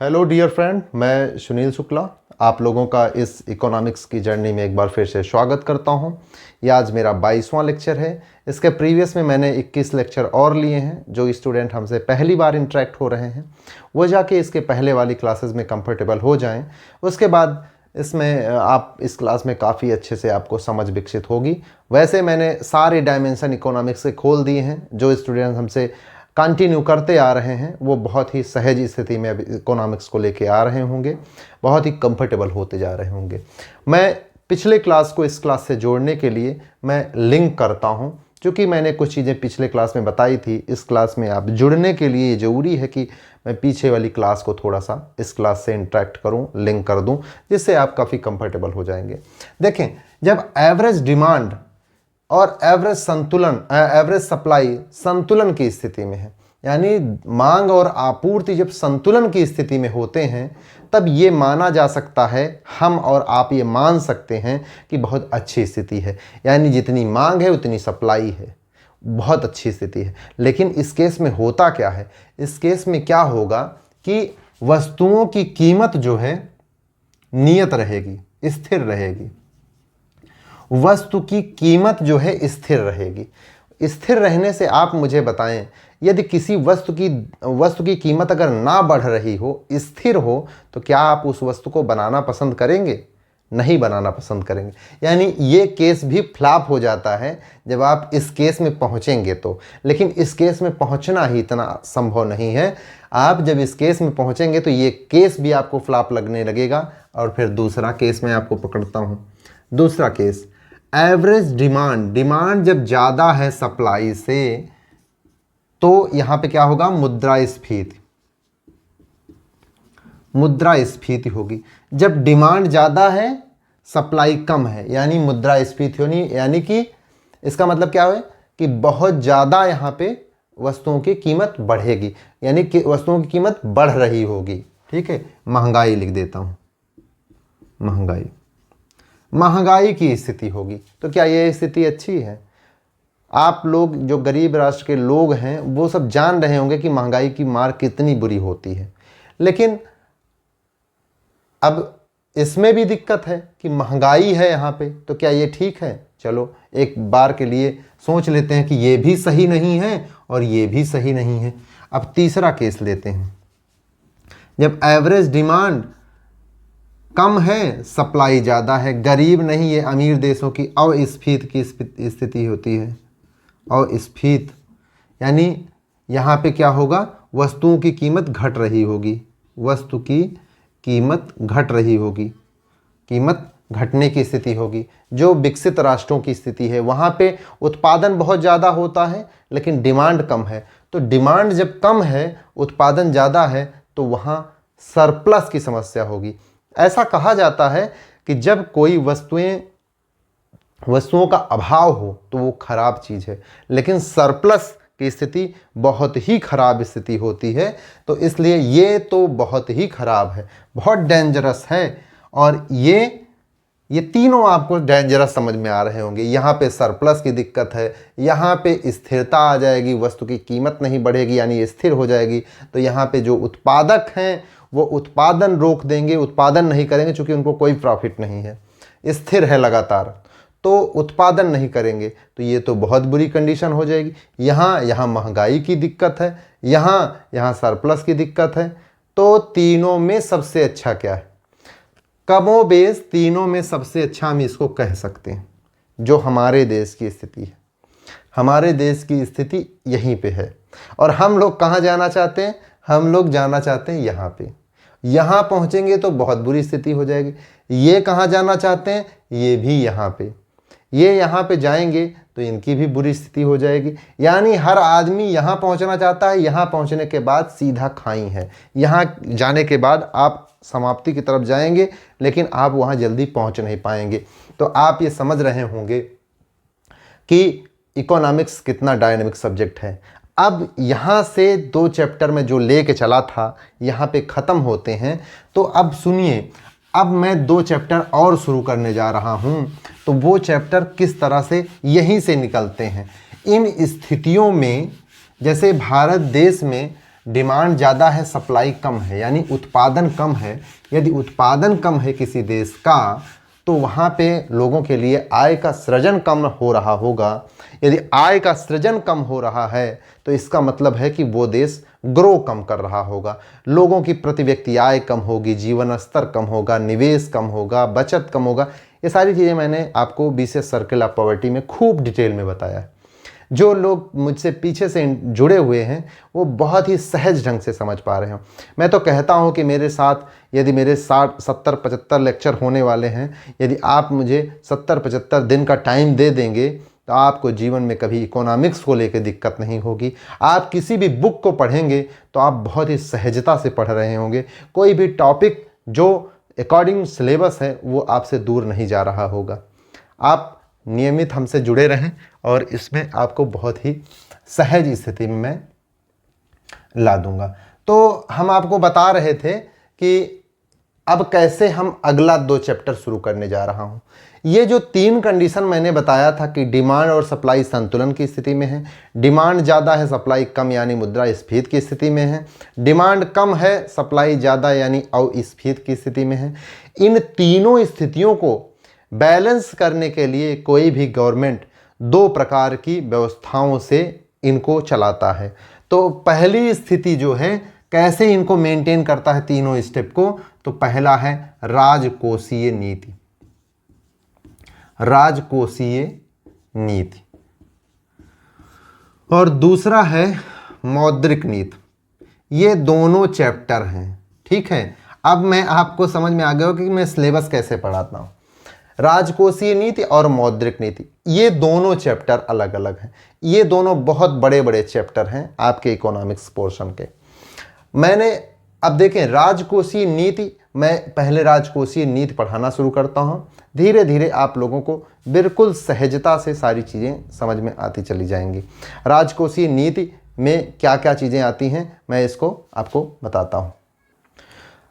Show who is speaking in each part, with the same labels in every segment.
Speaker 1: Hello dear friend, मैं सुनील शुक्ला आप लोगों का इस इकोनॉमिक्स की जर्नी में एक बार फिर से स्वागत करता हूं। ये आज मेरा 22वां लेक्चर है। इसके प्रीवियस में मैंने 21 लेक्चर और लिए हैं। जो स्टूडेंट हमसे पहली बार इंटरेक्ट हो रहे हैं वो जाके इसके पहले वाली क्लासेस में कंफर्टेबल हो जाएं। उसके बाद इसमें आप इस क्लास में काफ़ी अच्छे से आपको समझ विकसित होगी। वैसे मैंने सारे डायमेंशन इकोनॉमिक्स के खोल दिए हैं। जो स्टूडेंट हमसे कंटिन्यू करते आ रहे हैं वो बहुत ही सहज स्थिति में अब इकोनॉमिक्स को लेके आ रहे होंगे, बहुत ही कंफर्टेबल होते जा रहे होंगे। मैं पिछले क्लास को इस क्लास से जोड़ने के लिए मैं लिंक करता हूं, क्योंकि मैंने कुछ चीज़ें पिछले क्लास में बताई थी। इस क्लास में आप जुड़ने के लिए ज़रूरी है कि मैं पीछे वाली क्लास को थोड़ा सा इस क्लास से इंटरेक्ट करूं, लिंक कर दूं, जिससे आप काफ़ी कंफर्टेबल हो जाएंगे। देखें, जब एवरेज डिमांड और एवरेज संतुलन, एवरेज सप्लाई संतुलन की स्थिति में है, यानी मांग और आपूर्ति जब संतुलन की स्थिति में होते हैं, तब ये माना जा सकता है, हम और आप ये मान सकते हैं कि बहुत अच्छी स्थिति है। यानी जितनी मांग है उतनी सप्लाई है, बहुत अच्छी स्थिति है। लेकिन इस केस में होता क्या है, इस केस में क्या होगा कि वस्तुओं की कीमत जो है नियत रहेगी, स्थिर रहेगी। वस्तु की कीमत जो है स्थिर रहेगी। स्थिर रहने से आप मुझे बताएं, यदि किसी वस्तु की कीमत अगर ना बढ़ रही हो, स्थिर हो, तो क्या आप उस वस्तु को बनाना पसंद करेंगे? नहीं बनाना पसंद करेंगे। यानी ये केस भी फ्लॉप हो जाता है जब आप इस केस में पहुंचेंगे तो। लेकिन इस केस में पहुंचना ही इतना संभव नहीं है। आप जब इस केस में पहुंचेंगे तो ये केस भी आपको फ्लॉप लगने लगेगा। और फिर दूसरा केस मैं आपको पकड़ता हूं। दूसरा केस, एवरेज डिमांड जब ज़्यादा है सप्लाई से, तो यहां पे क्या होगा? मुद्रास्फीति होगी। जब डिमांड ज़्यादा है सप्लाई कम है, यानी मुद्रास्फीति होनी। यानी कि इसका मतलब क्या है कि बहुत ज़्यादा यहां पे वस्तुओं की कीमत बढ़ेगी, यानी कि वस्तुओं की कीमत बढ़ रही होगी। ठीक है, महंगाई लिख देता हूं, महंगाई की स्थिति होगी। तो क्या ये स्थिति अच्छी है? आप लोग जो गरीब राष्ट्र के लोग हैं वो सब जान रहे होंगे कि महंगाई की मार कितनी बुरी होती है। लेकिन अब इसमें भी दिक्कत है कि महंगाई है यहाँ पे, तो क्या ये ठीक है? चलो एक बार के लिए सोच लेते हैं कि ये भी सही नहीं है और ये भी सही नहीं है। अब तीसरा केस लेते हैं, जब एवरेज डिमांड कम है सप्लाई ज़्यादा है। गरीब नहीं, ये अमीर देशों की अस्फीत की स्थिति होती है। अस्फीत यानी यहाँ पे क्या होगा? वस्तुओं की कीमत घट रही होगी, वस्तु की कीमत घट रही होगी, कीमत घटने की स्थिति होगी। जो विकसित राष्ट्रों की स्थिति है वहाँ पे उत्पादन बहुत ज़्यादा होता है लेकिन डिमांड कम है। तो डिमांड जब कम है, उत्पादन ज़्यादा है, तो वहाँ सरप्लस की समस्या होगी। ऐसा कहा जाता है कि जब कोई वस्तुओं का अभाव हो तो वो खराब चीज़ है, लेकिन सरप्लस की स्थिति बहुत ही खराब स्थिति होती है। तो इसलिए ये तो बहुत ही खराब है, बहुत डेंजरस है। और ये तीनों आपको डेंजरस समझ में आ रहे होंगे। यहाँ पे सरप्लस की दिक्कत है, यहाँ पे स्थिरता आ जाएगी, वस्तु की कीमत नहीं बढ़ेगी यानी स्थिर हो जाएगी। तो यहाँ पे जो उत्पादक हैं वो उत्पादन रोक देंगे, उत्पादन नहीं करेंगे, चूँकि उनको कोई प्रॉफिट नहीं है, स्थिर है लगातार, तो उत्पादन नहीं करेंगे। तो ये तो बहुत बुरी कंडीशन हो जाएगी। यहाँ महंगाई की दिक्कत है, यहाँ सरप्लस की दिक्कत है। तो तीनों में सबसे अच्छा क्या है? कमोबेश तीनों में सबसे अच्छा हम इसको कह सकते हैं जो हमारे देश की स्थिति है। हमारे देश की स्थिति यहीं पे है। और हम लोग कहाँ जाना चाहते हैं? हम लोग जाना चाहते हैं यहाँ पे। यहाँ पहुँचेंगे तो बहुत बुरी स्थिति हो जाएगी। ये कहाँ जाना चाहते हैं? ये भी यहाँ पे। ये यहाँ पे जाएंगे तो इनकी भी बुरी स्थिति हो जाएगी। यानी हर आदमी यहाँ पहुँचना चाहता है, यहाँ पहुँचने के बाद सीधा खाई है। यहाँ जाने के बाद आप समाप्ति की तरफ जाएंगे लेकिन आप वहाँ जल्दी पहुँच नहीं पाएंगे। तो आप ये समझ रहे होंगे कि इकोनॉमिक्स कितना डायनेमिक सब्जेक्ट है। अब यहाँ से 2 चैप्टर में जो लेके चला था यहाँ पे ख़त्म होते हैं। तो अब सुनिए, अब मैं 2 चैप्टर और शुरू करने जा रहा हूँ। तो वो चैप्टर किस तरह से यहीं से निकलते हैं। इन स्थितियों में जैसे भारत देश में डिमांड ज़्यादा है सप्लाई कम है, यानी उत्पादन कम है। यदि उत्पादन कम है किसी देश का तो वहाँ पे लोगों के लिए आय का सृजन कम हो रहा होगा। यदि आय का सृजन कम हो रहा है तो इसका मतलब है कि वो देश ग्रो कम कर रहा होगा, लोगों की प्रति व्यक्ति आय कम होगी, जीवन स्तर कम होगा, निवेश कम होगा, बचत कम होगा। ये सारी चीज़ें मैंने आपको बीसीएस सर्कल ऑफ पॉवर्टी में खूब डिटेल में बताया। जो लोग मुझसे पीछे से जुड़े हुए हैं वो बहुत ही सहज ढंग से समझ पा रहे हैं। मैं तो कहता हूं कि मेरे साथ यदि मेरे 60, 70, 75 लेक्चर होने वाले हैं, यदि आप मुझे 70, 75 दिन का टाइम दे देंगे तो आपको जीवन में कभी इकोनॉमिक्स को लेकर दिक्कत नहीं होगी। आप किसी भी बुक को पढ़ेंगे तो आप बहुत ही सहजता से पढ़ रहे होंगे। कोई भी टॉपिक जो अकॉर्डिंग सिलेबस है वो आपसे दूर नहीं जा रहा होगा। आप नियमित हमसे जुड़े रहें और इसमें आपको बहुत ही सहज स्थिति में मैं ला दूंगा। तो हम आपको बता रहे थे कि अब कैसे हम अगला 2 चैप्टर शुरू करने जा रहा हूं। ये जो 3 कंडीशन मैंने बताया था कि डिमांड और सप्लाई संतुलन की स्थिति में है, डिमांड ज़्यादा है सप्लाई कम यानी मुद्रास्फीति की स्थिति में है, डिमांड कम है सप्लाई ज़्यादा यानी अस्फीति की स्थिति में है। इन तीनों स्थितियों को बैलेंस करने के लिए कोई भी गवर्नमेंट 2 प्रकार की व्यवस्थाओं से इनको चलाता है। तो पहली स्थिति जो है कैसे इनको मेंटेन करता है तीनों स्टेप को, तो पहला है राजकोषीय नीति, राजकोषीय नीति, और दूसरा है मौद्रिक नीति। ये दोनों चैप्टर हैं, ठीक है। अब मैं आपको समझ में आ गया हो कि मैं सिलेबस कैसे पढ़ाता हूं। राजकोषीय नीति और मौद्रिक नीति ये दोनों चैप्टर अलग अलग हैं। ये दोनों बहुत बड़े बड़े चैप्टर हैं आपके इकोनॉमिक्स पोर्शन के। मैंने अब देखें राजकोषीय नीति, मैं पहले राजकोषीय नीति पढ़ाना शुरू करता हूँ। धीरे धीरे आप लोगों को बिल्कुल सहजता से सारी चीज़ें समझ में आती चली जाएंगी। राजकोषीय नीति में क्या क्या चीज़ें आती हैं मैं इसको आपको बताता हूँ।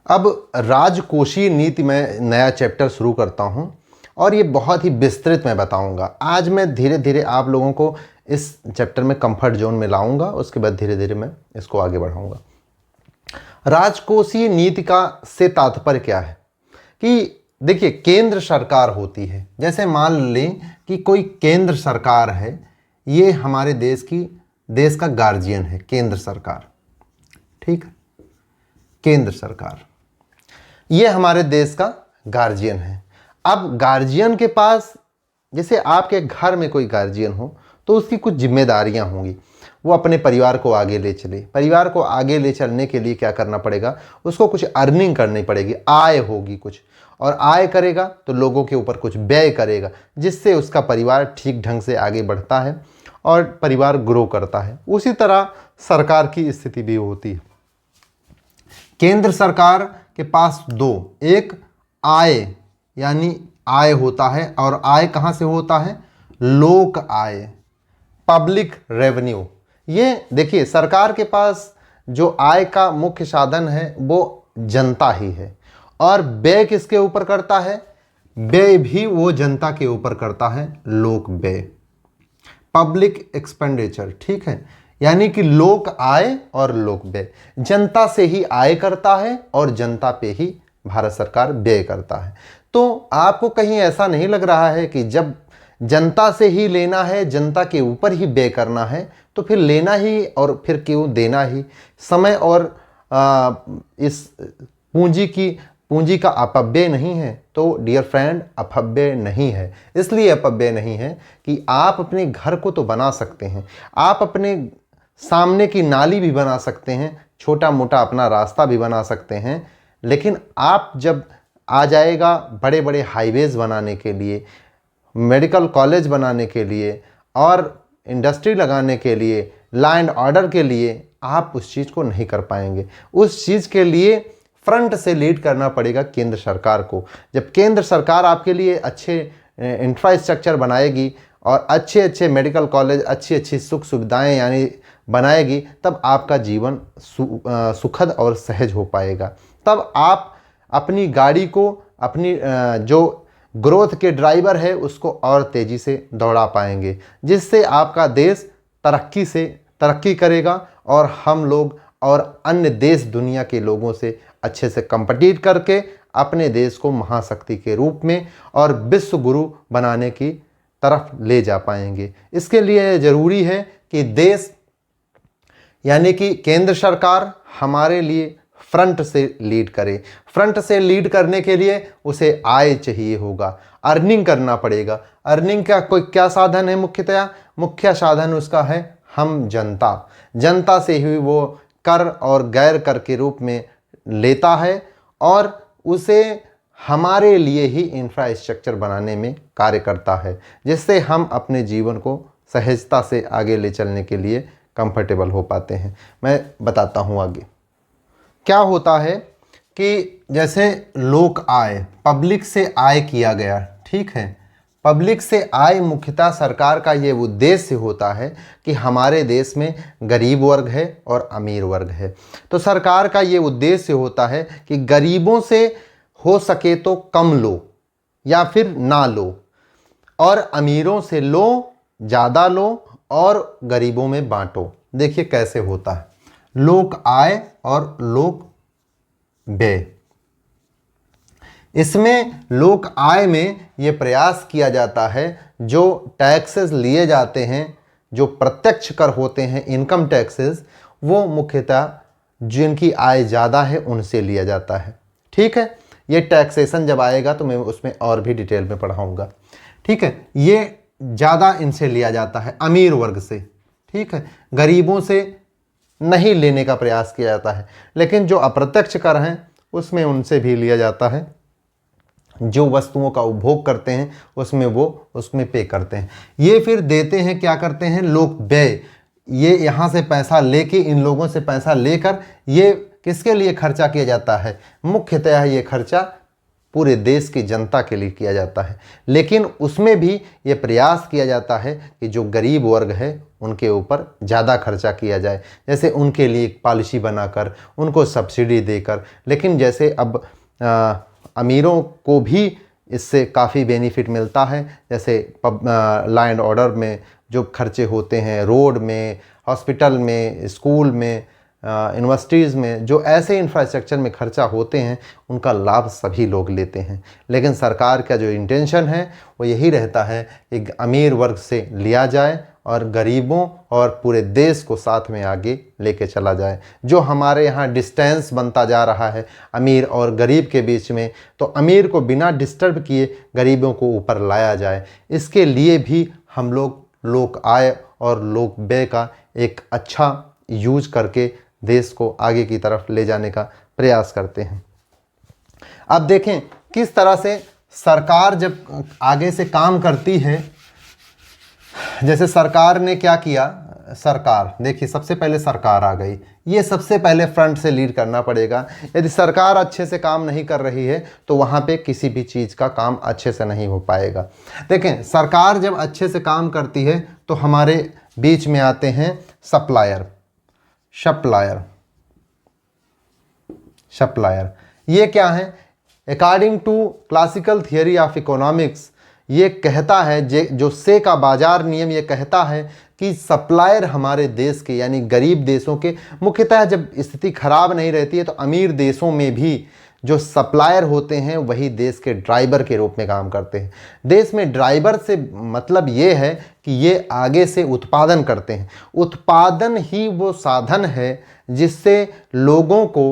Speaker 1: अब राजकोषीय नीति में नया चैप्टर शुरू करता हूँ और ये बहुत ही विस्तृत मैं बताऊंगा। आज मैं धीरे धीरे आप लोगों को इस चैप्टर में कंफर्ट जोन में लाऊंगा, उसके बाद धीरे धीरे मैं इसको आगे बढ़ाऊंगा। राजकोषीय नीति का से तात्पर्य क्या है कि देखिए केंद्र सरकार होती है, जैसे मान लें कि कोई केंद्र सरकार है, ये हमारे देश का गार्जियन है केंद्र सरकार, ठीक है। केंद्र सरकार ये हमारे देश का गार्जियन है। अब गार्जियन के पास, जैसे आपके घर में कोई गार्जियन हो तो उसकी कुछ जिम्मेदारियां होंगी, वो अपने परिवार को आगे ले चले। परिवार को आगे ले चलने के लिए क्या करना पड़ेगा, उसको कुछ अर्निंग करनी पड़ेगी, आय होगी कुछ, और आय करेगा तो लोगों के ऊपर कुछ व्यय करेगा, जिससे उसका परिवार ठीक ढंग से आगे बढ़ता है और परिवार ग्रो करता है। उसी तरह सरकार की स्थिति भी होती है। केंद्र सरकार के पास 2, एक आय यानी आय होता है, और आय कहाँ से होता है, लोक आय, पब्लिक रेवेन्यू। ये देखिए सरकार के पास जो आय का मुख्य साधन है वो जनता ही है, और व्यय किसके ऊपर करता है, व्यय भी वो जनता के ऊपर करता है, लोक व्यय, पब्लिक एक्सपेंडिचर, ठीक है। यानी कि लोक आय और लोक व्यय, जनता से ही आय करता है और जनता पे ही भारत सरकार व्यय करता है। तो आपको कहीं ऐसा नहीं लग रहा है कि जब जनता से ही लेना है, जनता के ऊपर ही व्यय करना है, तो फिर लेना ही और फिर क्यों देना ही। समय और इस पूंजी का अपव्यय नहीं है, तो डियर फ्रेंड अपव्यय नहीं है। इसलिए अपव्यय नहीं है कि आप अपने घर को तो बना सकते हैं, आप अपने सामने की नाली भी बना सकते हैं, छोटा मोटा अपना रास्ता भी बना सकते हैं, लेकिन आप जब आ जाएगा बड़े बड़े हाईवेज बनाने के लिए, मेडिकल कॉलेज बनाने के लिए और इंडस्ट्री लगाने के लिए, लॉ एंड ऑर्डर के लिए, आप उस चीज़ को नहीं कर पाएंगे। उस चीज़ के लिए फ्रंट से लीड करना पड़ेगा केंद्र सरकार को। जब केंद्र सरकार आपके लिए अच्छे इंफ्रास्ट्रक्चर बनाएगी और अच्छे अच्छे मेडिकल कॉलेज, अच्छी अच्छी सुख सुविधाएं यानी बनाएगी, तब आपका जीवन सुखद और सहज हो पाएगा। तब आप अपनी गाड़ी को, अपनी जो ग्रोथ के ड्राइवर है उसको और तेज़ी से दौड़ा पाएंगे, जिससे आपका देश तरक्की करेगा और हम लोग और अन्य देश दुनिया के लोगों से अच्छे से कंपीट करके अपने देश को महाशक्ति के रूप में और विश्व गुरु बनाने की तरफ ले जा पाएंगे। इसके लिए ज़रूरी है कि देश यानी कि केंद्र सरकार हमारे लिए फ्रंट से लीड करे। फ्रंट से लीड करने के लिए उसे आय चाहिए होगा, अर्निंग करना पड़ेगा। अर्निंग का कोई क्या साधन है? मुख्यतया मुख्य साधन उसका है हम जनता। जनता से ही वो कर और गैर कर के रूप में लेता है और उसे हमारे लिए ही इंफ्रास्ट्रक्चर बनाने में कार्य करता है, जिससे हम अपने जीवन को सहजता से आगे ले चलने के लिए कंफर्टेबल हो पाते हैं। मैं बताता हूँ आगे क्या होता है कि जैसे लोक आय, पब्लिक से आय किया गया, ठीक है। पब्लिक से आय मुख्यतः सरकार का ये उद्देश्य होता है कि हमारे देश में गरीब वर्ग है और अमीर वर्ग है। तो सरकार का ये उद्देश्य होता है कि गरीबों से हो सके तो कम लो या फिर ना लो, और अमीरों से लो, ज़्यादा लो और गरीबों में बांटो। देखिए कैसे होता है लोक आय और लोक व्यय। इसमें लोक आय में ये प्रयास किया जाता है जो टैक्सेस लिए जाते हैं, जो प्रत्यक्ष कर होते हैं, इनकम टैक्सेस, वो मुख्यतः जिनकी आय ज़्यादा है उनसे लिया जाता है। ठीक है, ये टैक्सेशन जब आएगा तो मैं उसमें और भी डिटेल में पढ़ाऊँगा। ठीक है, ये ज़्यादा इनसे लिया जाता है अमीर वर्ग से। ठीक है, गरीबों से नहीं लेने का प्रयास किया जाता है, लेकिन जो अप्रत्यक्ष कर हैं उसमें उनसे भी लिया जाता है। जो वस्तुओं का उपभोग करते हैं उसमें पे करते हैं। ये फिर देते हैं, क्या करते हैं, लोक व्यय। ये यहाँ से पैसा लेके, इन लोगों से पैसा लेकर ये किसके लिए खर्चा किया जाता है? मुख्यतः ये खर्चा पूरे देश की जनता के लिए किया जाता है, लेकिन उसमें भी ये प्रयास किया जाता है कि जो गरीब वर्ग है उनके ऊपर ज़्यादा खर्चा किया जाए, जैसे उनके लिए एक पॉलिसी बनाकर, उनको सब्सिडी देकर। लेकिन जैसे अब अमीरों को भी इससे काफ़ी बेनिफिट मिलता है, जैसे लॉ एंड ऑर्डर में जो खर्चे होते हैं, रोड में, हॉस्पिटल में, स्कूल में, यूनिवर्सिटीज़ में, जो ऐसे इंफ्रास्ट्रक्चर में खर्चा होते हैं उनका लाभ सभी लोग लेते हैं। लेकिन सरकार का जो इंटेंशन है वो यही रहता है कि अमीर वर्ग से लिया जाए और गरीबों और पूरे देश को साथ में आगे लेके चला जाए। जो हमारे यहाँ डिस्टेंस बनता जा रहा है अमीर और गरीब के बीच में, तो अमीर को बिना डिस्टर्ब किए गरीबों को ऊपर लाया जाए। इसके लिए भी हम लोग लोक आय और लोक व्यय का एक अच्छा यूज करके देश को आगे की तरफ ले जाने का प्रयास करते हैं। अब देखें किस तरह से सरकार जब आगे से काम करती है। जैसे सरकार ने क्या किया, सरकार देखिए सबसे पहले सरकार आ गई, ये सबसे पहले फ्रंट से लीड करना पड़ेगा। यदि सरकार अच्छे से काम नहीं कर रही है तो वहाँ पे किसी भी चीज़ का काम अच्छे से नहीं हो पाएगा। देखें सरकार जब अच्छे से काम करती है तो हमारे बीच में आते हैं सप्लायर। ये क्या है? According to classical theory of economics, ये कहता है, जो से का बाजार नियम ये कहता है कि सप्लायर हमारे देश के यानी गरीब देशों के, मुख्यतः जब स्थिति खराब नहीं रहती है तो अमीर देशों में भी जो सप्लायर होते हैं वही देश के ड्राइवर के रूप में काम करते हैं। देश में ड्राइवर से मतलब ये है कि ये आगे से उत्पादन करते हैं। उत्पादन ही वो साधन है जिससे लोगों को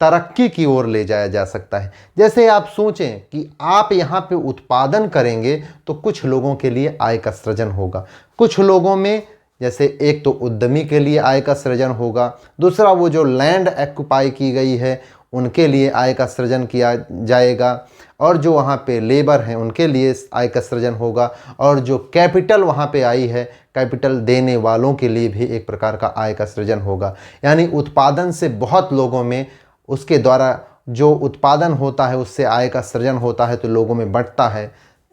Speaker 1: तरक्की की ओर ले जाया जा सकता है। जैसे आप सोचें कि आप यहाँ पे उत्पादन करेंगे तो कुछ लोगों के लिए आय का सृजन होगा। कुछ लोगों में जैसे एक तो उद्यमी के लिए आय का सृजन होगा, दूसरा वो जो लैंड एक्युपाई की गई है उनके लिए आय का सृजन किया जाएगा, और जो वहाँ पे लेबर हैं उनके लिए आय का सृजन होगा, और जो कैपिटल वहाँ पे आई है कैपिटल देने वालों के लिए भी एक प्रकार का आय का सृजन होगा। यानी उत्पादन से बहुत लोगों में, उसके द्वारा जो उत्पादन होता है उससे आय का सृजन होता है तो लोगों में बढ़ता है।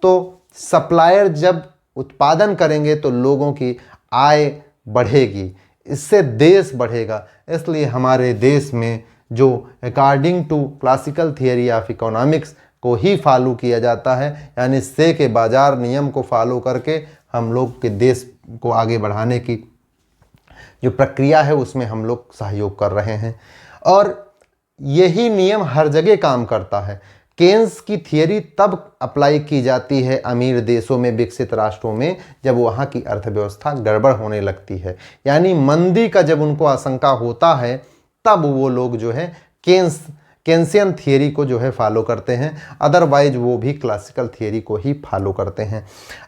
Speaker 1: तो सप्लायर जब उत्पादन करेंगे तो लोगों की आय बढ़ेगी, इससे देश बढ़ेगा। इसलिए हमारे देश में जो according to classical theory of economics को ही फॉलो किया जाता है, यानी से के बाजार नियम को फॉलो करके हम लोग के देश को आगे बढ़ाने की जो प्रक्रिया है उसमें हम लोग सहयोग कर रहे हैं, और यही नियम हर जगह काम करता है। केन्स की थियरी तब अप्लाई की जाती है अमीर देशों में, विकसित राष्ट्रों में, जब वहाँ की अर्थव्यवस्था गड़बड़ होने लगती है, यानी मंदी का जब उनको आशंका होता है तब वो लोग जो है केन्सियन थियरी को जो है फॉलो करते हैं, अदरवाइज वो भी क्लासिकल थियरी को ही फॉलो करते हैं।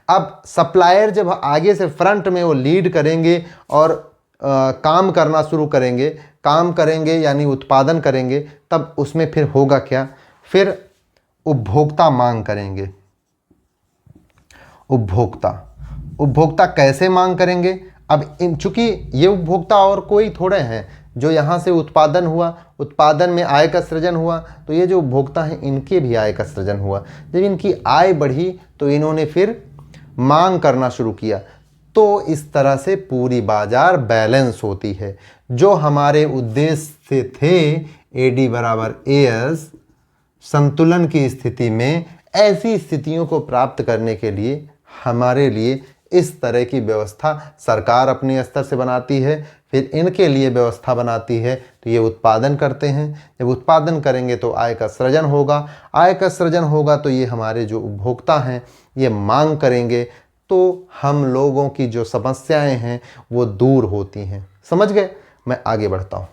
Speaker 1: अब सप्लायर जब आगे से फ्रंट में वो लीड करेंगे और काम करना शुरू करेंगे, काम करेंगे यानी उत्पादन करेंगे, तब उसमें फिर होगा क्या, फिर उपभोक्ता मांग करेंगे। उपभोक्ता कैसे मांग करेंगे? अब चूंकि ये उपभोक्ता और कोई थोड़े हैं, जो यहाँ से उत्पादन हुआ, उत्पादन में आय का सृजन हुआ, तो ये जो उपभोक्ता हैं इनके भी आय का सृजन हुआ। जब इनकी आय बढ़ी तो इन्होंने फिर मांग करना शुरू किया, तो इस तरह से पूरी बाजार बैलेंस होती है। जो हमारे उद्देश्य से थे AD बराबर AS, संतुलन की स्थिति में, ऐसी स्थितियों को प्राप्त करने के लिए हमारे लिए इस तरह की व्यवस्था सरकार अपने स्तर से बनाती है, फिर इनके लिए व्यवस्था बनाती है, तो ये उत्पादन करते हैं। जब उत्पादन करेंगे तो आय का सृजन होगा, आय का सृजन होगा तो ये हमारे जो उपभोक्ता हैं ये मांग करेंगे, तो हम लोगों की जो समस्याएं हैं वो दूर होती हैं। समझ गए? मैं आगे बढ़ता हूँ।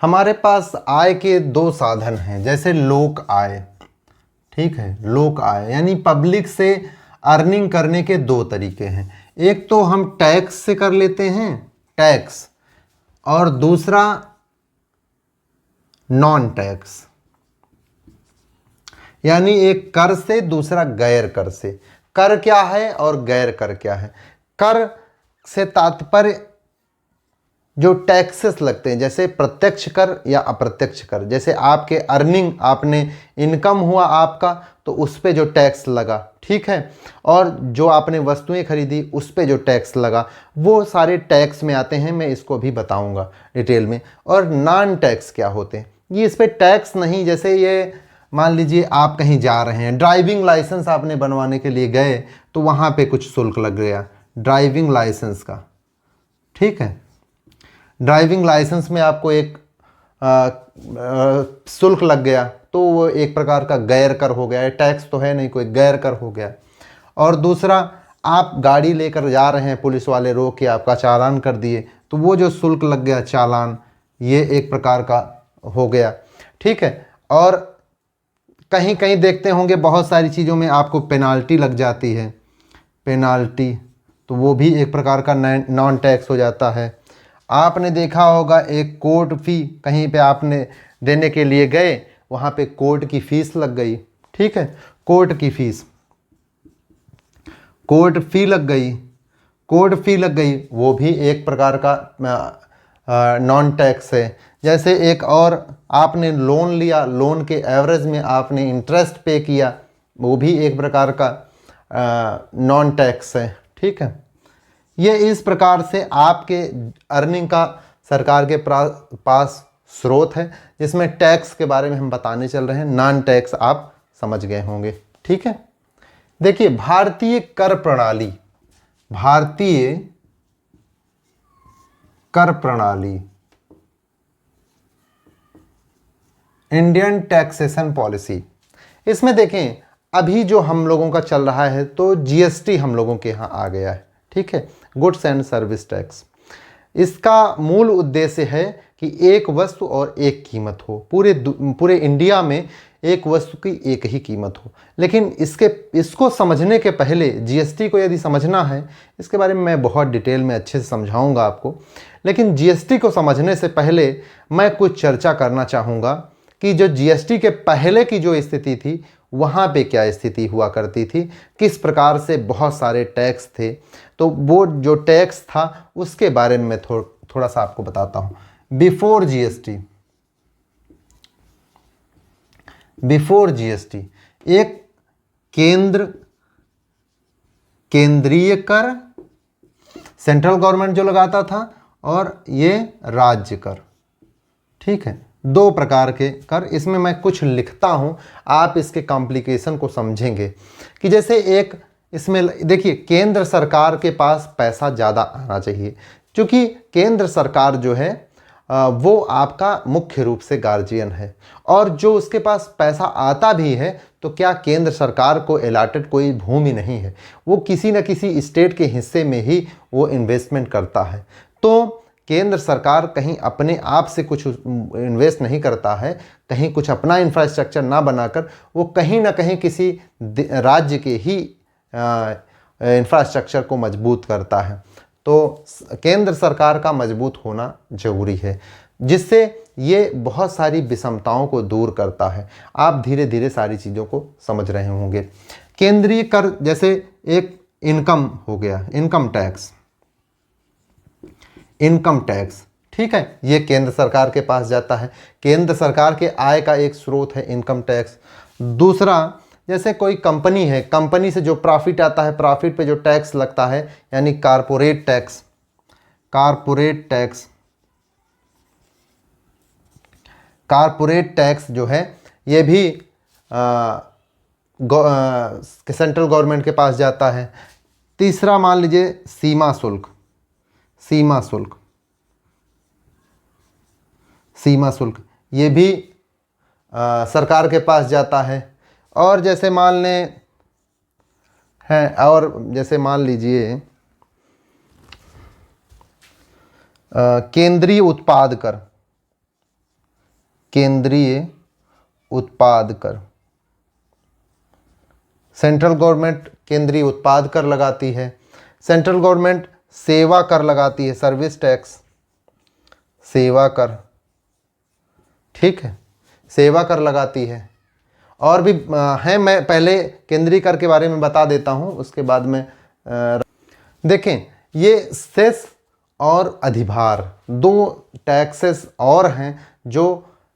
Speaker 1: हमारे पास आय के दो साधन हैं, जैसे लोक आय, ठीक है, लोक आय यानी पब्लिक से अर्निंग करने के दो तरीके हैं। एक तो हम टैक्स से कर लेते हैं, टैक्स, और दूसरा नॉन टैक्स, यानी एक कर से, दूसरा गैर कर से। कर क्या है और गैर कर क्या है? कर से तात्पर्य जो टैक्सेस लगते हैं, जैसे प्रत्यक्ष कर या अप्रत्यक्ष कर। जैसे आपके अर्निंग, आपने इनकम हुआ आपका, तो उस पे जो टैक्स लगा, ठीक है, और जो आपने वस्तुएं खरीदी उस पे जो टैक्स लगा, वो सारे टैक्स में आते हैं। मैं इसको भी बताऊंगा डिटेल में। और नॉन टैक्स क्या होते हैं? ये इस पे टैक्स नहीं, जैसे ये मान लीजिए आप कहीं जा रहे हैं, ड्राइविंग लाइसेंस आपने बनवाने के लिए गए, तो वहाँ पे कुछ शुल्क लग गया ड्राइविंग लाइसेंस का, ठीक है। ड्राइविंग लाइसेंस में आपको एक शुल्क लग गया, तो वो एक प्रकार का गैर कर हो गया है, टैक्स तो है नहीं, कोई गैर कर हो गया। और दूसरा, आप गाड़ी लेकर जा रहे हैं, पुलिस वाले रोक के आपका चालान कर दिए, तो वो जो शुल्क लग गया चालान, ये एक प्रकार का हो गया, ठीक है। और कहीं कहीं देखते होंगे बहुत सारी चीज़ों में आपको पेनाल्टी लग जाती है, पेनाल्टी, तो वो भी एक प्रकार का नॉन टैक्स हो जाता है। आपने देखा होगा एक कोर्ट फी, कहीं पे आपने देने के लिए गए, वहाँ पे कोर्ट की फीस लग गई, ठीक है, कोर्ट की फीस, कोर्ट फी लग गई, कोर्ट फी लग गई, वो भी एक प्रकार का नॉन टैक्स है। जैसे एक और, आपने लोन लिया, लोन के एवरेज में आपने इंटरेस्ट पे किया, वो भी एक प्रकार का नॉन टैक्स है, ठीक है। ये इस प्रकार से आपके अर्निंग का सरकार के पास स्रोत है, जिसमें टैक्स के बारे में हम बताने चल रहे हैं। नॉन टैक्स आप समझ गए होंगे, ठीक है। देखिए, भारतीय कर प्रणाली, भारतीय कर प्रणाली, इंडियन टैक्सेशन पॉलिसी, इसमें देखें अभी जो हम लोगों का चल रहा है, तो GST हम लोगों के यहाँ आ गया है, ठीक है, गुड्स एंड सर्विस टैक्स। इसका मूल उद्देश्य है कि एक वस्तु और एक कीमत हो, पूरे इंडिया में एक वस्तु की एक ही कीमत हो। लेकिन इसको समझने के पहले, GST को यदि समझना है, इसके बारे में मैं बहुत डिटेल में अच्छे से समझाऊंगा आपको, लेकिन GST को समझने से पहले मैं कुछ चर्चा करना चाहूँगा कि जो GST के पहले की जो स्थिति थी, वहाँ पे क्या स्थिति हुआ करती थी, किस प्रकार से बहुत सारे टैक्स थे। तो वो जो टैक्स था उसके बारे में मैं थोड़ा सा आपको बताता हूँ। बिफोर GST एक केंद्रीय कर, सेंट्रल गवर्नमेंट जो लगाता था, और ये राज्य कर, ठीक है, दो प्रकार के कर। इसमें मैं कुछ लिखता हूँ, आप इसके कॉम्प्लिकेशन को समझेंगे। कि जैसे एक इसमें देखिए, केंद्र सरकार के पास पैसा ज़्यादा आना चाहिए, क्योंकि केंद्र सरकार जो है वो आपका मुख्य रूप से गार्जियन है, और जो उसके पास पैसा आता भी है तो क्या केंद्र सरकार को अलॉटेड कोई भूमि नहीं है, वो किसी न किसी स्टेट के हिस्से में ही वो इन्वेस्टमेंट करता है। तो केंद्र सरकार कहीं अपने आप से कुछ इन्वेस्ट नहीं करता है, कहीं कुछ अपना इंफ्रास्ट्रक्चर ना बनाकर वो कहीं ना कहीं किसी राज्य के ही इंफ्रास्ट्रक्चर को मजबूत करता है। तो केंद्र सरकार का मजबूत होना जरूरी है, जिससे ये बहुत सारी विषमताओं को दूर करता है। आप धीरे धीरे सारी चीज़ों को समझ रहे होंगे। केंद्रीय कर जैसे एक इनकम हो गया, इनकम टैक्स, इनकम टैक्स, ठीक है, ये केंद्र सरकार के पास जाता है। केंद्र सरकार के आय का एक स्रोत है इनकम टैक्स। दूसरा, जैसे कोई कंपनी है, कंपनी से जो प्रॉफिट आता है, प्रॉफिट पे जो टैक्स लगता है, यानी corporate tax, corporate tax, corporate tax जो है ये भी सेंट्रल गवर्नमेंट के पास जाता है। तीसरा मान लीजिए सीमा शुल्क, सीमा शुल्क, सीमा शुल्क, ये भी सरकार के पास जाता है। और जैसे मान लें है, और जैसे मान लीजिए केंद्रीय उत्पाद कर, केंद्रीय उत्पाद कर, सेंट्रल गवर्नमेंट केंद्रीय उत्पाद कर लगाती है। सेंट्रल गवर्नमेंट सेवा कर लगाती है, सर्विस टैक्स, सेवा कर, ठीक है, सेवा कर लगाती है। और भी हैं, मैं पहले केंद्रीय कर के बारे में बता देता हूं, उसके बाद में देखें, ये सेस और अधिभार दो टैक्सेस और हैं जो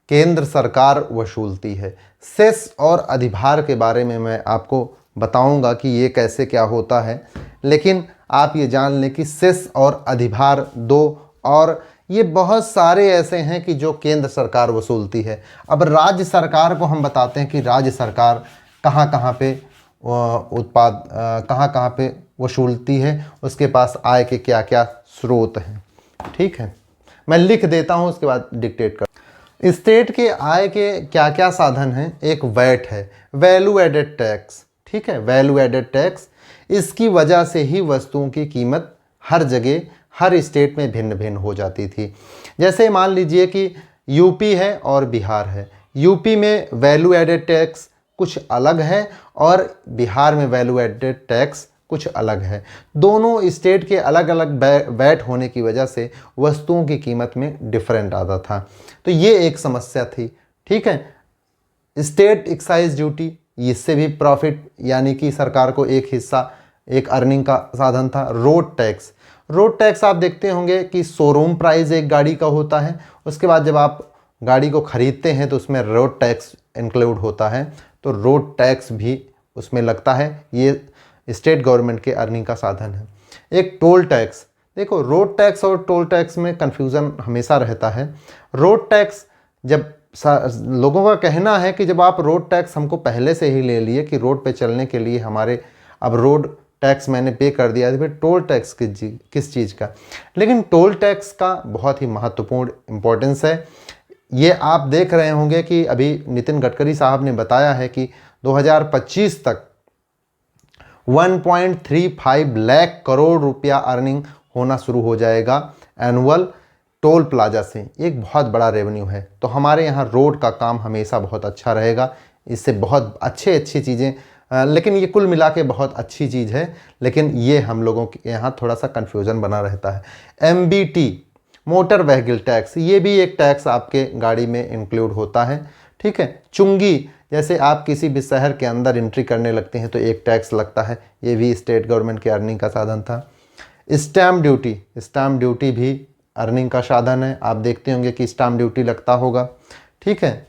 Speaker 1: केंद्र सरकार वसूलती है। सेस और अधिभार के बारे में मैं आपको बताऊंगा कि ये कैसे क्या होता है, लेकिन आप ये जान लें कि सेस और अधिभार दो, और ये बहुत सारे ऐसे हैं कि जो केंद्र सरकार वसूलती है। अब राज्य सरकार को हम बताते हैं कि राज्य सरकार कहाँ कहाँ पे उत्पाद कहाँ कहाँ पे वसूलती है, उसके पास आय के क्या क्या स्रोत हैं, ठीक है, मैं लिख देता हूँ, उसके बाद डिक्टेट कर। स्टेट के आय के क्या क्या साधन हैं, एक वैट है, वैल्यू एडेड टैक्स, ठीक है, वैल्यू एडेड टैक्स, इसकी वजह से ही वस्तुओं की कीमत हर जगह हर स्टेट में भिन्न भिन्न हो जाती थी। जैसे मान लीजिए कि यूपी है और बिहार है, यूपी में वैल्यू एडेड टैक्स कुछ अलग है और बिहार में वैल्यू एडेड टैक्स कुछ अलग है। दोनों स्टेट के अलग अलग वैट होने की वजह से वस्तुओं की कीमत में डिफरेंट आता था, तो ये एक समस्या थी, ठीक है। स्टेट एक्साइज ड्यूटी, इससे भी प्रॉफिट यानी कि सरकार को एक हिस्सा, एक अर्निंग का साधन था। रोड टैक्स, रोड टैक्स आप देखते होंगे कि शोरूम प्राइस एक गाड़ी का होता है, उसके बाद जब आप गाड़ी को ख़रीदते हैं तो उसमें रोड टैक्स इंक्लूड होता है, तो रोड टैक्स भी उसमें लगता है, ये स्टेट गवर्नमेंट के अर्निंग का साधन है। एक टोल टैक्स, देखो रोड टैक्स और टोल टैक्स में कन्फ्यूज़न हमेशा रहता है। रोड टैक्स, जब लोगों का कहना है कि जब आप रोड टैक्स हमको पहले से ही ले लिए कि रोड पे चलने के लिए हमारे अब रोड टैक्स मैंने पे कर दिया, तो फिर टोल टैक्स किस चीज़ का। लेकिन टोल टैक्स का बहुत ही महत्वपूर्ण इम्पोर्टेंस है। ये आप देख रहे होंगे कि अभी नितिन गडकरी साहब ने बताया है कि 2025 तक 1.35 लाख करोड़ रुपया अर्निंग होना शुरू हो जाएगा एनुअल टोल प्लाजा से। एक बहुत बड़ा रेवेन्यू है, तो हमारे यहाँ रोड का काम हमेशा बहुत अच्छा रहेगा, इससे बहुत अच्छी चीज़ें, लेकिन ये कुल मिला के बहुत अच्छी चीज़ है, लेकिन ये हम लोगों के यहाँ थोड़ा सा कन्फ्यूज़न बना रहता है। MBT, मोटर व्हीकल टैक्स, ये भी एक टैक्स आपके गाड़ी में इंक्लूड होता है, ठीक है। चुंगी, जैसे आप किसी भी शहर के अंदर एंट्री करने लगते हैं तो एक टैक्स लगता है, ये भी स्टेट गवर्नमेंट के अर्निंग का साधन था। स्टैम्प ड्यूटी, स्टैम्प ड्यूटी भी अर्निंग का साधन है, आप देखते होंगे कि स्टैम्प ड्यूटी लगता होगा, ठीक है।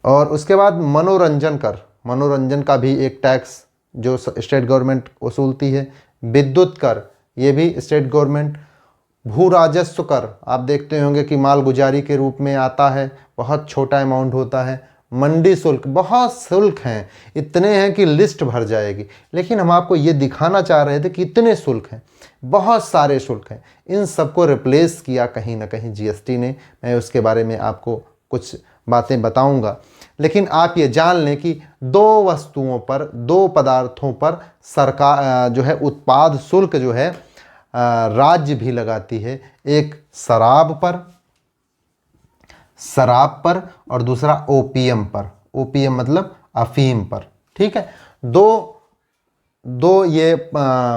Speaker 1: और उसके बाद मनोरंजन कर, मनोरंजन का भी एक टैक्स जो स्टेट गवर्नमेंट वसूलती है। विद्युत कर, ये भी स्टेट गवर्नमेंट। भू राजस्व कर, आप देखते होंगे कि माल गुजारी के रूप में आता है, बहुत छोटा अमाउंट होता है, मंडी शुल्क, बहुत शुल्क हैं, इतने हैं कि लिस्ट भर जाएगी। लेकिन हम आपको ये दिखाना चाह रहे थे कि इतने शुल्क हैं, बहुत सारे शुल्क हैं। इन सबको रिप्लेस किया कहीं ना कहीं जीएसटी ने। मैं उसके बारे में आपको कुछ बातें बताऊंगा। लेकिन आप ये जान लें कि दो वस्तुओं पर, दो पदार्थों पर सरकार जो है उत्पाद शुल्क जो है राज्य भी लगाती है। एक शराब पर और दूसरा ओपीएम पर। ओपीएम मतलब अफीम पर, ठीक है। दो ये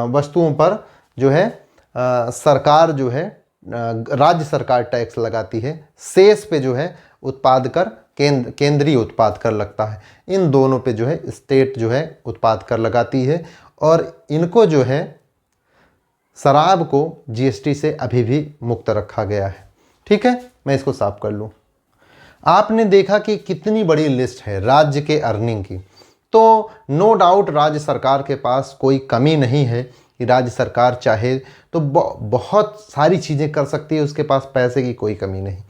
Speaker 1: वस्तुओं पर जो है सरकार जो है राज्य सरकार टैक्स लगाती है। शेष पे जो है उत्पाद कर केंद्रीय उत्पाद कर लगता है। इन दोनों पे जो है स्टेट जो है उत्पाद कर लगाती है। और इनको जो है शराब को जीएसटी से अभी भी मुक्त रखा गया है, ठीक है। मैं इसको साफ कर लूँ। आपने देखा कि कितनी बड़ी लिस्ट है राज्य के अर्निंग की। तो नो डाउट राज्य सरकार के पास कोई कमी नहीं है कि राज्य सरकार चाहे तो बहुत सारी चीज़ें कर सकती है, उसके पास पैसे की कोई कमी नहीं।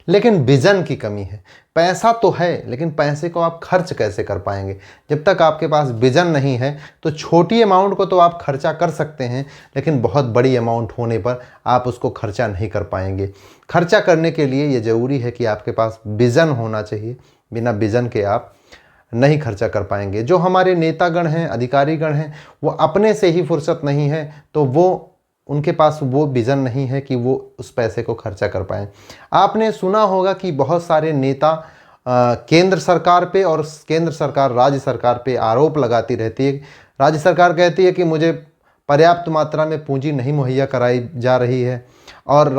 Speaker 1: लेकिन विजन की कमी है। पैसा तो है, लेकिन पैसे को आप खर्च कैसे कर पाएंगे? जब तक आपके पास विजन नहीं है तो छोटी अमाउंट को तो आप खर्चा कर सकते हैं, लेकिन बहुत बड़ी अमाउंट होने पर आप उसको खर्चा नहीं कर पाएंगे। खर्चा करने के लिए ये ज़रूरी है कि आपके पास विजन होना चाहिए। बिना विजन के आप नहीं खर्चा कर पाएंगे। जो हमारे नेतागण हैं, अधिकारीगण हैं, वो अपने से ही फुर्सत नहीं है, तो वो उनके पास वो विज़न नहीं है कि वो उस पैसे को खर्चा कर पाएँ। आपने सुना होगा कि बहुत सारे नेता केंद्र सरकार पे और केंद्र सरकार राज्य सरकार पे आरोप लगाती रहती है। राज्य सरकार कहती है कि मुझे पर्याप्त मात्रा में पूंजी नहीं मुहैया कराई जा रही है, और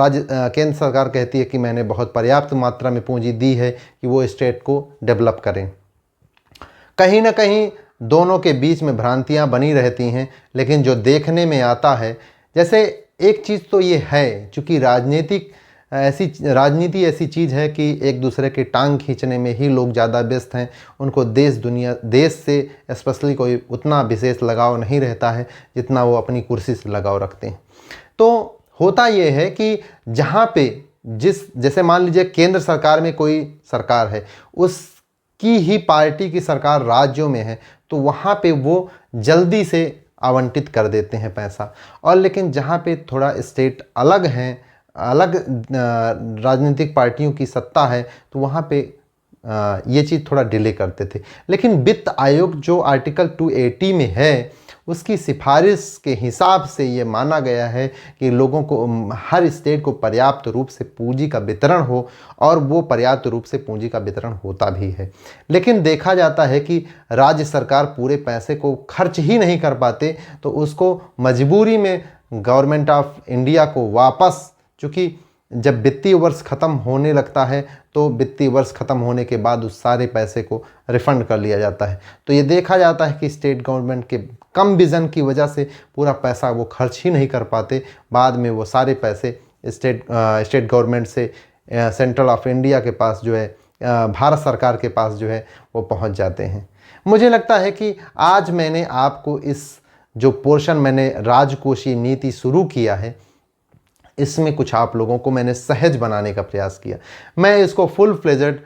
Speaker 1: केंद्र सरकार कहती है कि मैंने बहुत पर्याप्त मात्रा में पूंजी दी है कि वो स्टेट को डेवलप करें। कहीं ना कहीं दोनों के बीच में भ्रांतियां बनी रहती हैं। लेकिन जो देखने में आता है, जैसे एक चीज़ तो ये है, चूँकि राजनीति ऐसी चीज़ है कि एक दूसरे के टांग खींचने में ही लोग ज़्यादा व्यस्त हैं। उनको देश से स्पेशली कोई उतना विशेष लगाव नहीं रहता है जितना वो अपनी कुर्सी से लगाव रखते हैं। तो होता ये है कि जहाँ पे जैसे मान लीजिए केंद्र सरकार में कोई सरकार है, उसकी ही पार्टी की सरकार राज्यों में है, तो वहाँ पे वो जल्दी से आवंटित कर देते हैं पैसा। और लेकिन जहाँ पे थोड़ा स्टेट अलग हैं, अलग राजनीतिक पार्टियों की सत्ता है, तो वहाँ पे ये चीज़ थोड़ा डिले करते थे। लेकिन वित्त आयोग जो आर्टिकल 280 में है, उसकी सिफारिश के हिसाब से ये माना गया है कि लोगों को, हर स्टेट को पर्याप्त रूप से पूंजी का वितरण हो, और वो पर्याप्त रूप से पूंजी का वितरण होता भी है। लेकिन देखा जाता है कि राज्य सरकार पूरे पैसे को खर्च ही नहीं कर पाते, तो उसको मजबूरी में गवर्नमेंट ऑफ इंडिया को वापस, चूँकि जब वित्तीय वर्ष ख़त्म होने लगता है तो वित्तीय वर्ष ख़त्म होने के बाद उस सारे पैसे को रिफ़ंड कर लिया जाता है। तो ये देखा जाता है कि स्टेट गवर्नमेंट के कम विज़न की वजह से पूरा पैसा वो खर्च ही नहीं कर पाते। बाद में वो सारे पैसे स्टेट गवर्नमेंट से सेंट्रल ऑफ इंडिया के पास जो है, भारत सरकार के पास जो है, वो पहुंच जाते हैं। मुझे लगता है कि आज मैंने आपको इस जो पोर्शन मैंने राजकोषीय नीति शुरू किया है, इसमें कुछ आप लोगों को मैंने सहज बनाने का प्रयास किया। मैं इसको फुल फ्लेजेड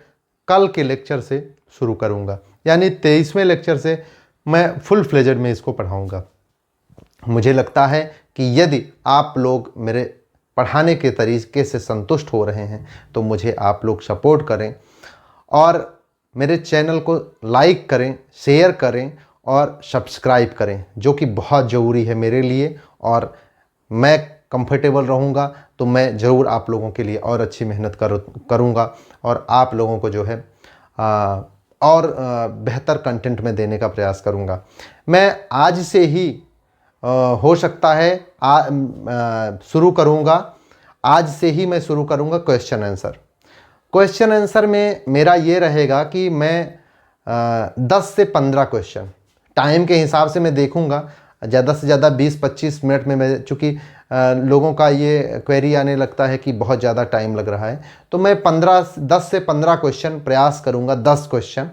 Speaker 1: कल के लेक्चर से शुरू करूंगा, यानी 23वें लेक्चर से मैं फुल फ्लेजेड में इसको पढ़ाऊंगा। मुझे लगता है कि यदि आप लोग मेरे पढ़ाने के तरीके से संतुष्ट हो रहे हैं तो मुझे आप लोग सपोर्ट करें और मेरे चैनल को लाइक करें, शेयर करें और सब्सक्राइब करें, जो कि बहुत ज़रूरी है मेरे लिए। और मैं कंफर्टेबल रहूँगा तो मैं ज़रूर आप लोगों के लिए और अच्छी मेहनत करूँगा और आप लोगों को जो है और बेहतर कंटेंट में देने का प्रयास करूँगा। मैं आज से ही हो सकता है शुरू करूँगा, आज से ही मैं शुरू करूँगा क्वेश्चन आंसर में मेरा ये रहेगा कि मैं 10 से 15 क्वेश्चन, टाइम के हिसाब से मैं देखूँगा, ज़्यादा से ज़्यादा 20-25 मिनट में मैं, चूँकि लोगों का ये क्वेरी आने लगता है कि बहुत ज़्यादा टाइम लग रहा है, तो मैं 10 से 15 क्वेश्चन प्रयास करूँगा। 10 क्वेश्चन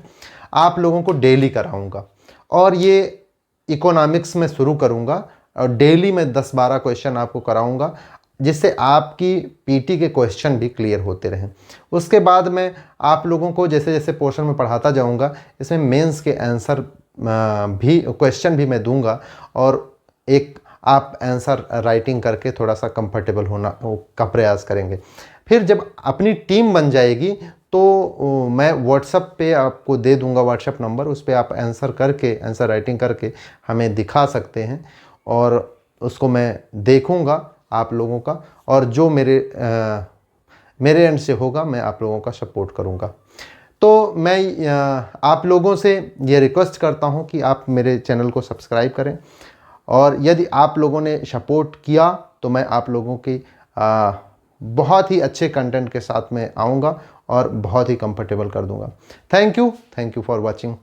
Speaker 1: आप लोगों को डेली कराऊँगा और ये इकोनॉमिक्स में शुरू करूँगा और डेली मैं 10-12 क्वेश्चन आपको कराऊँगा। जिससे आपकी पीटी के क्वेश्चन भी क्लियर होते रहें। उसके बाद मैं आप लोगों को जैसे जैसे पोर्शन में पढ़ाता जाऊंगा, इसमें मेंस के आंसर भी क्वेश्चन भी मैं दूंगा, और एक आप आंसर राइटिंग करके थोड़ा सा कंफर्टेबल होना का प्रयास करेंगे। फिर जब अपनी टीम बन जाएगी तो मैं व्हाट्सएप पे आपको दे दूंगा व्हाट्सएप नंबर, उस पर आप आंसर राइटिंग करके हमें दिखा सकते हैं, और उसको मैं देखूंगा आप लोगों का, और जो मेरे एंड से होगा मैं आप लोगों का सपोर्ट करूंगा। तो मैं आप लोगों से ये रिक्वेस्ट करता हूं कि आप मेरे चैनल को सब्सक्राइब करें, और यदि आप लोगों ने सपोर्ट किया तो मैं आप लोगों की बहुत ही अच्छे कंटेंट के साथ में आऊँगा और बहुत ही कंफर्टेबल कर दूंगा। Thank you for watching.